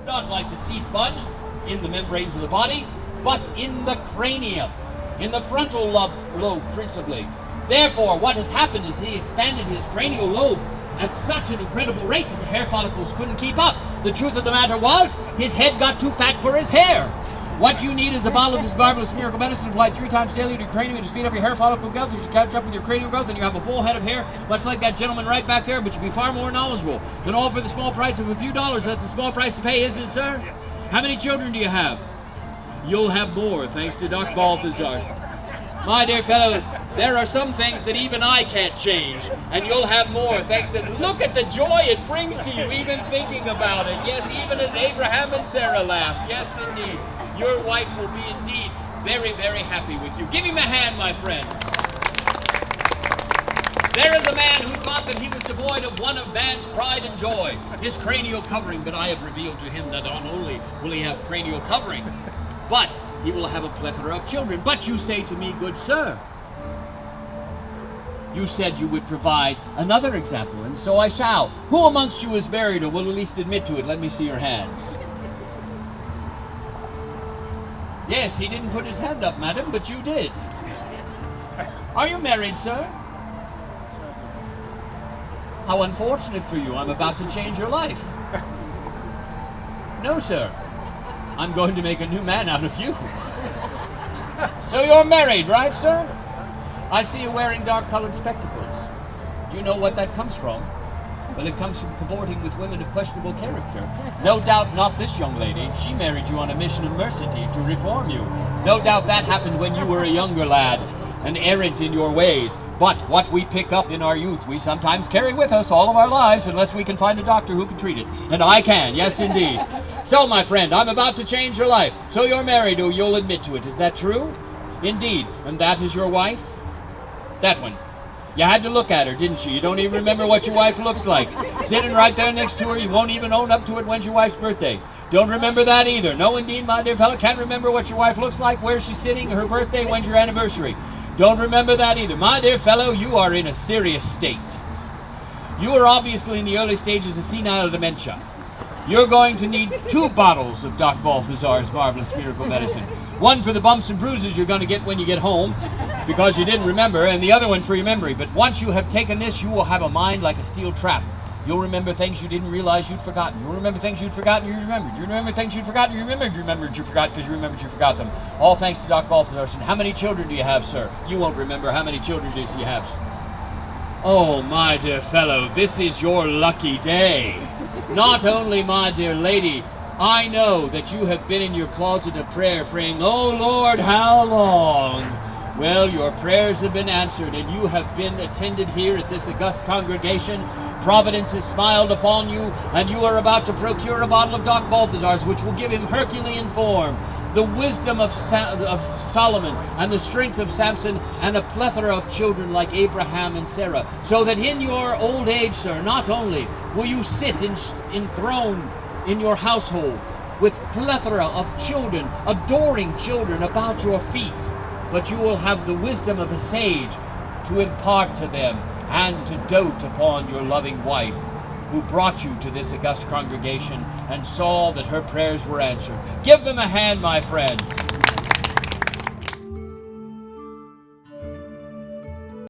not like the sea sponge in the membranes of the body, but in the cranium, in the frontal lobe principally. Therefore, what has happened is he expanded his cranial lobe at such an incredible rate that the hair follicles couldn't keep up. The truth of the matter was, his head got too fat for his hair. What you need is a bottle of this marvelous miracle medicine applied 3 times daily to your cranium to speed up your hair follicle growth. You should catch up with your cranial growth and you have a full head of hair, much like that gentleman right back there, but you'll be far more knowledgeable. And all for the small price of a few dollars. That's a small price to pay, isn't it, sir? How many children do you have? You'll have more, thanks to Dr. Balthasar. My dear fellow, there are some things that even I can't change, and you'll have more thanks to... Look at the joy it brings to you, even thinking about it. Yes, even as Abraham and Sarah laughed. Yes, indeed. Your wife will be indeed very, very happy with you. Give him a hand, my friends. There is a man who thought that he was devoid of one of man's pride and joy, his cranial covering, but I have revealed to him that not only will he have cranial covering, but he will have a plethora of children. But you say to me, good sir, you said you would provide another example, and so I shall. Who amongst you is married or will at least admit to it? Let me see your hands. Yes, he didn't put his hand up, madam, but you did. Are you married, sir? How unfortunate for you. I'm about to change your life. No, sir. I'm going to make a new man out of you. So you're married, right, sir? I see you wearing dark-colored spectacles. Do you know what that comes from? Well, it comes from cavorting with women of questionable character. No doubt not this young lady. She married you on a mission of mercy to reform you. No doubt that happened when you were a younger lad and errant in your ways. But what we pick up in our youth, we sometimes carry with us all of our lives unless we can find a doctor who can treat it. And I can, yes indeed. So, my friend, I'm about to change your life. So you're married, or you'll admit to it. Is that true? Indeed. And that is your wife? That one. You had to look at her, didn't you? You don't even remember what your wife looks like. Sitting right there next to her, you won't even own up to it. When's your wife's birthday? Don't remember that either. No, indeed, my dear fellow. Can't remember what your wife looks like, where she's sitting, her birthday, when's your anniversary. Don't remember that either. My dear fellow, you are in a serious state. You are obviously in the early stages of senile dementia. You're going to need 2 bottles of Dr. Balthasar's marvelous miracle medicine. One for the bumps and bruises you're going to get when you get home, because you didn't remember, and the other one for your memory. But once you have taken this, you will have a mind like a steel trap. You'll remember things you didn't realize you'd forgotten. You'll remember things you'd forgotten, you remembered. You remember things you'd forgotten, you remembered you forgot because you remembered you forgot them. All thanks to Dr. Balthasar. How many children do you have, sir? You won't remember. How many children do you have? Oh, my dear fellow, this is your lucky day. Not only, my dear lady, I know that you have been in your closet of prayer praying, oh Lord, how long? Well, your prayers have been answered, and you have been attended here at this august congregation. Providence has smiled upon you, and you are about to procure a bottle of Dr. Balthasar's, which will give him Herculean form, the wisdom of Solomon, and the strength of Samson, and a plethora of children like Abraham and Sarah, so that in your old age, sir, not only will you sit enthroned in your household with plethora of children, adoring children about your feet, but you will have the wisdom of a sage to impart to them and to dote upon your loving wife, who brought you to this august congregation and saw that her prayers were answered. Give them a hand, my friends.